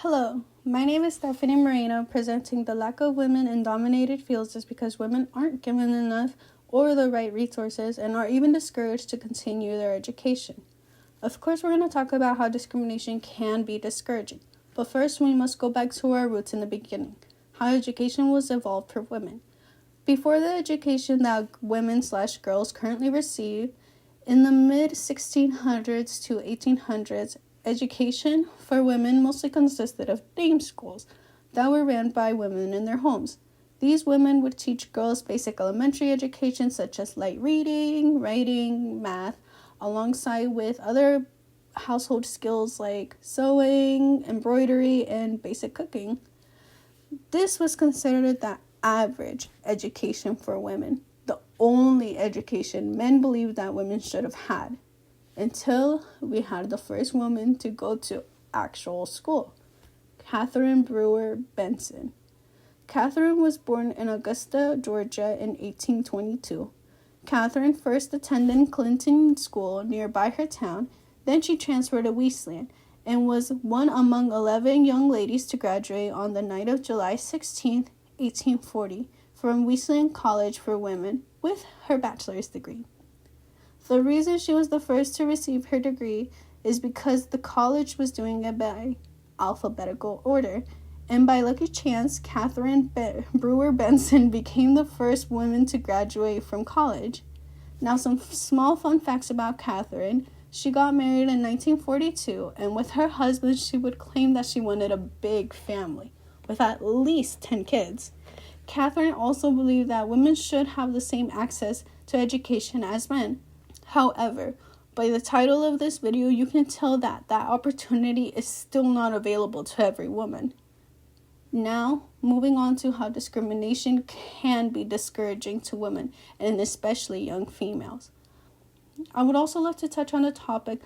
Hello, my name is Stephanie Moreno, presenting the lack of women in dominated fields is because women aren't given enough or the right resources and are even discouraged to continue their education. Of course, we're going to talk about how discrimination can be discouraging, but first we must go back to our roots in the beginning, how education was evolved for women. Before the education that women/girls currently receive, in the mid-1600s to 1800s, education for women mostly consisted of dame schools that were ran by women in their homes. These women would teach girls basic elementary education such as light reading, writing, math, alongside with other household skills like sewing, embroidery, and basic cooking. This was considered the average education for women, the only education men believed that women should have had, until we had the first woman to go to actual school, Catherine Brewer Benson. Catherine was born in Augusta, Georgia in 1822. Catherine first attended Clinton School nearby her town, then she transferred to Wesleyan, and was one among 11 young ladies to graduate on the night of July 16, 1840, from Wesleyan College for Women with her bachelor's degree. The reason she was the first to receive her degree is because the college was doing it by alphabetical order, and by lucky chance, Catherine Brewer Benson became the first woman to graduate from college. Now, some small fun facts about Catherine. She got married in 1942, and with her husband, she would claim that she wanted a big family with at least 10 kids. Catherine also believed that women should have the same access to education as men. However, by the title of this video, you can tell that that opportunity is still not available to every woman. Now, moving on to how discrimination can be discouraging to women, and especially young females. I would also love to touch on a topic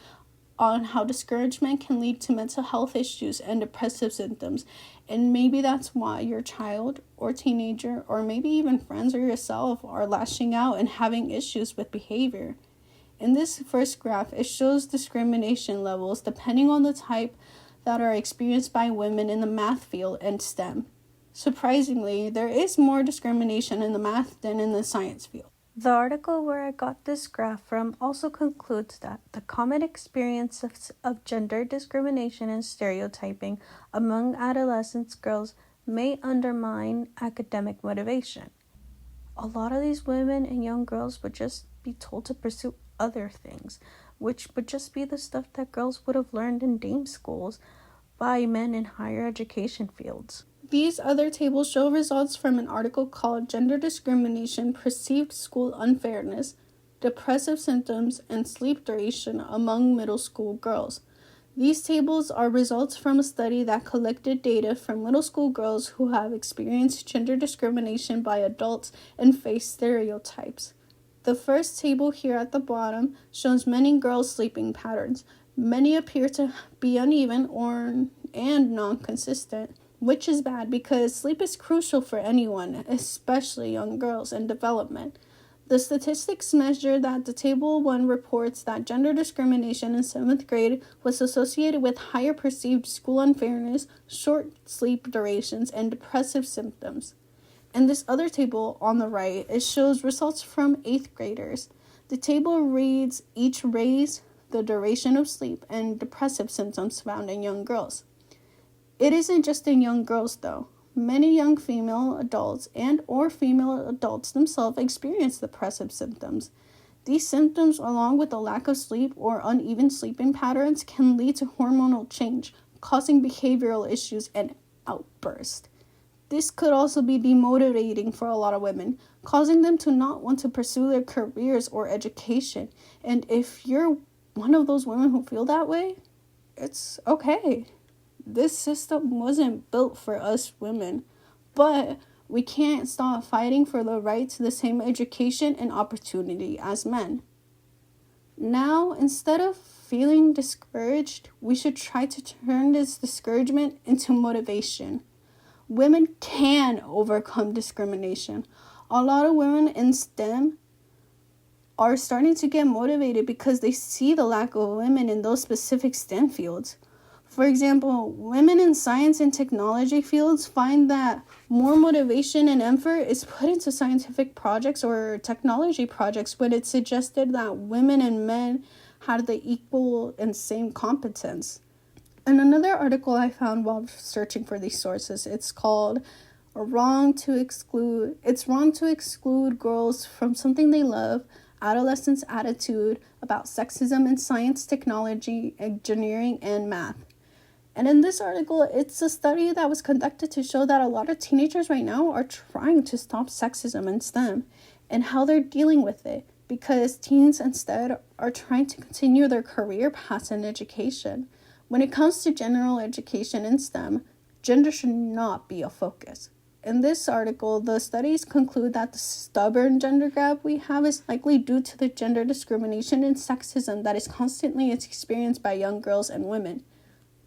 on how discouragement can lead to mental health issues and depressive symptoms, and maybe that's why your child or teenager or maybe even friends or yourself are lashing out and having issues with behavior. In this first graph, it shows discrimination levels depending on the type that are experienced by women in the math field and STEM. Surprisingly, there is more discrimination in the math than in the science field. The article where I got this graph from also concludes that the common experiences of gender discrimination and stereotyping among adolescent girls may undermine academic motivation. A lot of these women and young girls would just be told to pursue other things, which would just be the stuff that girls would have learned in dame schools by men in higher education fields. These other tables show results from an article called Gender Discrimination, Perceived School Unfairness, Depressive Symptoms, and Sleep Duration Among Middle School Girls. These tables are results from a study that collected data from middle school girls who have experienced gender discrimination by adults and face stereotypes. The first table here at the bottom shows many girls' sleeping patterns. Many appear to be uneven and non-consistent, which is bad because sleep is crucial for anyone, especially young girls in development. The statistics measure that the Table 1 reports that gender discrimination in 7th grade was associated with higher perceived school unfairness, short sleep durations, and depressive symptoms. And this other table on the right, it shows results from 8th graders. The table reads each raise, the duration of sleep, and depressive symptoms found in young girls. It isn't just in young girls, though. Many young female adults and or female adults themselves experience depressive symptoms. These symptoms, along with a lack of sleep or uneven sleeping patterns, can lead to hormonal change, causing behavioral issues and outbursts. This could also be demotivating for a lot of women, causing them to not want to pursue their careers or education. And if you're one of those women who feel that way, it's okay. This system wasn't built for us women, but we can't stop fighting for the right to the same education and opportunity as men. Now, instead of feeling discouraged, we should try to turn this discouragement into motivation. Women can overcome discrimination. A lot of women in STEM are starting to get motivated because they see the lack of women in those specific STEM fields. For example, women in science and technology fields find that more motivation and effort is put into scientific projects or technology projects when it's suggested that women and men had the equal and same competence. In another article I found while searching for these sources, it's called It's wrong to exclude girls from something they love, adolescents' attitude about sexism in science, technology, engineering, and math. And in this article, it's a study that was conducted to show that a lot of teenagers right now are trying to stop sexism in STEM and how they're dealing with it, because teens instead are trying to continue their career paths in education. When it comes to general education in STEM, gender should not be a focus. In this article, the studies conclude that the stubborn gender gap we have is likely due to the gender discrimination and sexism that is constantly experienced by young girls and women.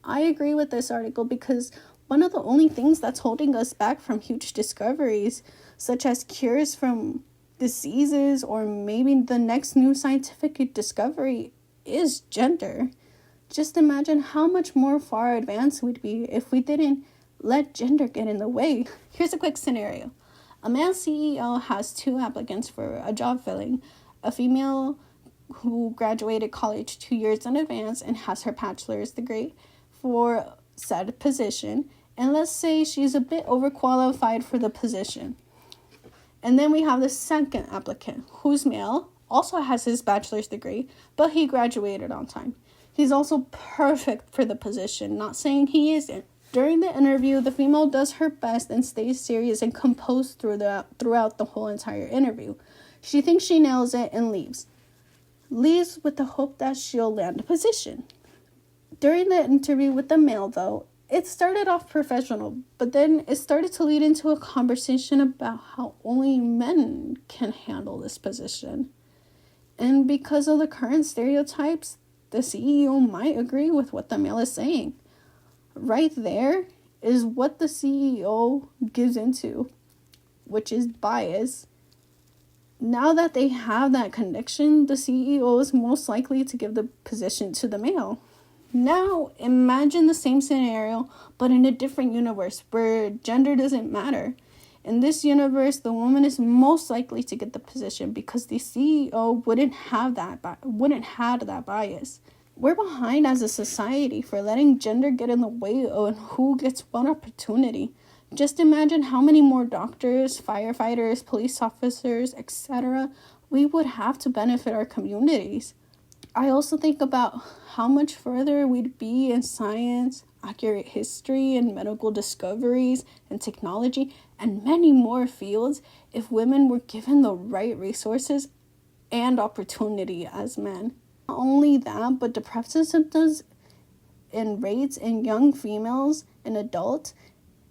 I agree with this article because one of the only things that's holding us back from huge discoveries, such as cures from diseases or maybe the next new scientific discovery, is gender. Just imagine how much more far advanced we'd be if we didn't let gender get in the way. Here's a quick scenario. A male CEO has 2 applicants for a job filling, a female who graduated college 2 years in advance and has her bachelor's degree for said position, and let's say she's a bit overqualified for the position. And then we have the second applicant, who's male, also has his bachelor's degree, but he graduated on time. He's also perfect for the position, not saying he isn't. During the interview, the female does her best and stays serious and composed throughout the whole entire interview. She thinks she nails it and leaves with the hope that she'll land a position. During the interview with the male, though, it started off professional, but then it started to lead into a conversation about how only men can handle this position. And because of the current stereotypes, the CEO might agree with what the male is saying. Right there is what the CEO gives into, which is bias. Now that they have that connection, the CEO is most likely to give the position to the male. Now, imagine the same scenario, but in a different universe where gender doesn't matter. In this universe, the woman is most likely to get the position because the CEO wouldn't have that bias. We're behind as a society for letting gender get in the way of who gets what opportunity. Just imagine how many more doctors, firefighters, police officers, etc. we would have to benefit our communities. I also think about how much further we'd be in science, accurate history, and medical discoveries, and technology, and many more fields if women were given the right resources and opportunity as men. Not only that, but depressive symptoms and rates in young females and adults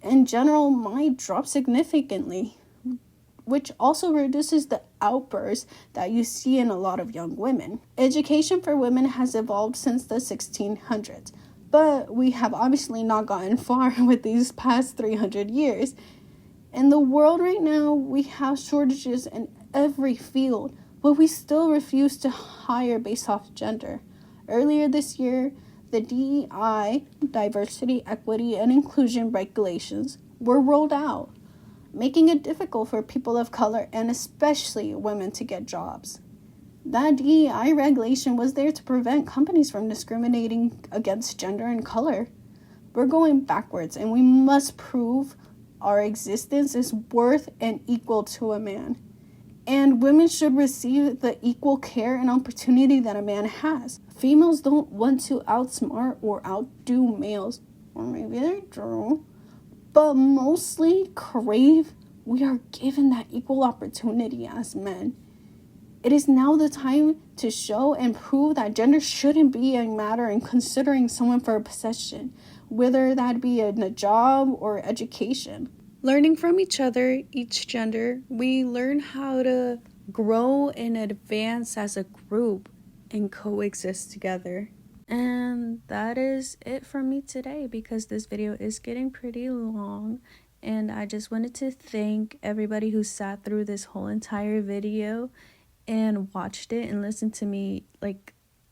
in general might drop significantly, which also reduces the outbursts that you see in a lot of young women. Education for women has evolved since the 1600s, but we have obviously not gotten far with these past 300 years. In the world right now, we have shortages in every field, but we still refuse to hire based off gender. Earlier this year, the DEI, Diversity, Equity, and Inclusion regulations, were rolled out, making it difficult for people of color and especially women to get jobs. That DEI regulation was there to prevent companies from discriminating against gender and color. We're going backwards, and we must prove our existence is worth and equal to a man. And women should receive the equal care and opportunity that a man has. Females don't want to outsmart or outdo males, or maybe they do, but mostly crave we are given that equal opportunity as men. It is now the time to show and prove that gender shouldn't be a matter in considering someone for a position, whether that be in a job or education. Learning from each other, each gender, we learn how to grow and advance as a group and coexist together. And that is it from me today, because this video is getting pretty long, and I just wanted to thank everybody who sat through this whole entire video and watched it and listened to me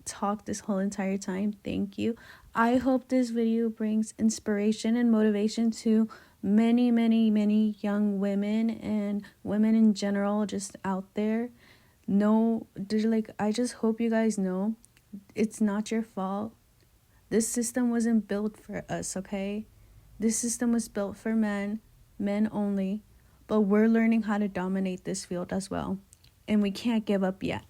talk this whole entire time. Thank you. I hope this video brings inspiration and motivation to many, many, many young women and women in general just out there. No, I just hope you guys know it's not your fault. This system wasn't built for us, okay? This system was built for men only. But we're learning how to dominate this field as well. And we can't give up yet.